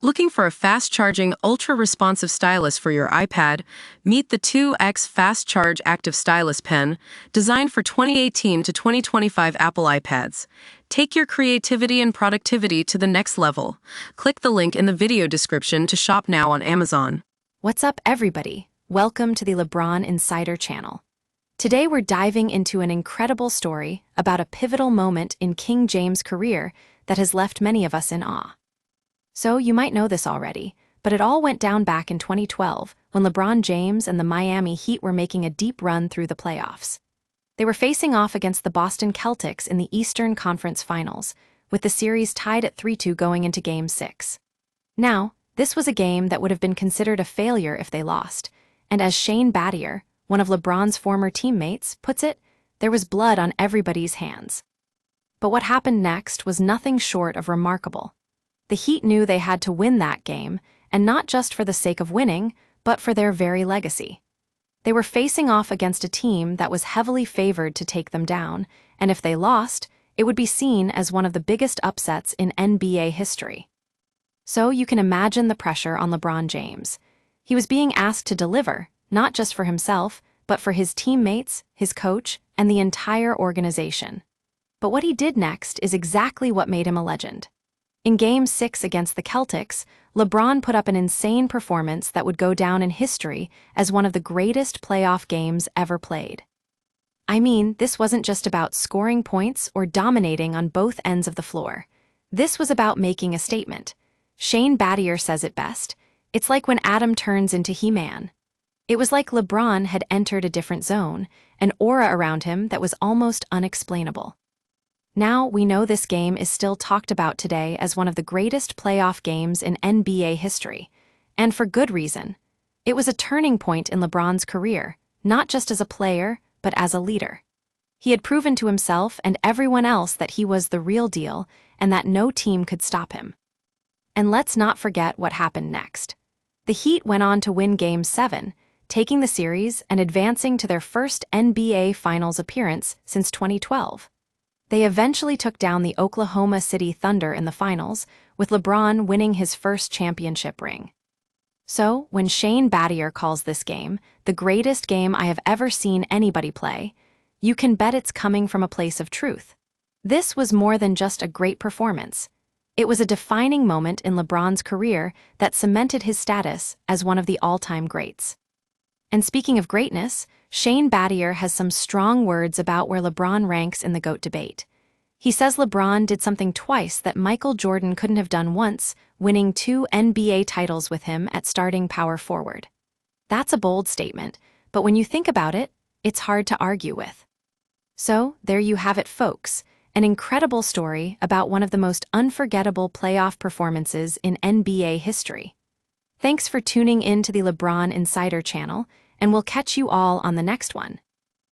Looking for a fast-charging, ultra-responsive stylus for your iPad? Meet the 2X Fast Charge Active Stylus Pen, designed for 2018 to 2025 Apple iPads. Take your creativity and productivity to the next level. Click the link in the video description to shop now on Amazon. What's up, everybody? Welcome to the LeBron Insider channel. Today we're diving into an incredible story about a pivotal moment in King James' career that has left many of us in awe. So you might know this already, but it all went down back in 2012 when LeBron James and the Miami Heat were making a deep run through the playoffs. They were facing off against the Boston Celtics in the Eastern Conference Finals, with the series tied at 3-2 going into Game 6. Now, this was a game that would have been considered a failure if they lost, and as Shane Battier, one of LeBron's former teammates, puts it, there was blood on everybody's hands. But what happened next was nothing short of remarkable. The Heat knew they had to win that game, and not just for the sake of winning, but for their very legacy. They were facing off against a team that was heavily favored to take them down, and if they lost, it would be seen as one of the biggest upsets in NBA history. So you can imagine the pressure on LeBron James. He was being asked to deliver, not just for himself, but for his teammates, his coach, and the entire organization. But what he did next is exactly what made him a legend. In Game 6 against the Celtics, LeBron put up an insane performance that would go down in history as one of the greatest playoff games ever played. I mean, this wasn't just about scoring points or dominating on both ends of the floor. This was about making a statement. Shane Battier says it best. It's like when Adam turns into He-Man. It was like LeBron had entered a different zone, an aura around him that was almost unexplainable. Now, we know this game is still talked about today as one of the greatest playoff games in NBA history. And for good reason. It was a turning point in LeBron's career, not just as a player, but as a leader. He had proven to himself and everyone else that he was the real deal and that no team could stop him. And let's not forget what happened next. The Heat went on to win Game 7, taking the series and advancing to their first NBA Finals appearance since 2012. They eventually took down the Oklahoma City Thunder in the finals, with LeBron winning his first championship ring. So, when Shane Battier calls this game the greatest game I have ever seen anybody play, you can bet it's coming from a place of truth. This was more than just a great performance. It was a defining moment in LeBron's career that cemented his status as one of the all-time greats. And speaking of greatness, Shane Battier has some strong words about where LeBron ranks in the GOAT debate. He says LeBron did something twice that Michael Jordan couldn't have done once, winning 2 NBA titles with him at starting power forward. That's a bold statement, but when you think about it, it's hard to argue with. So, there you have it, folks, an incredible story about one of the most unforgettable playoff performances in NBA history. Thanks for tuning in to the LeBron Insider channel, and we'll catch you all on the next one.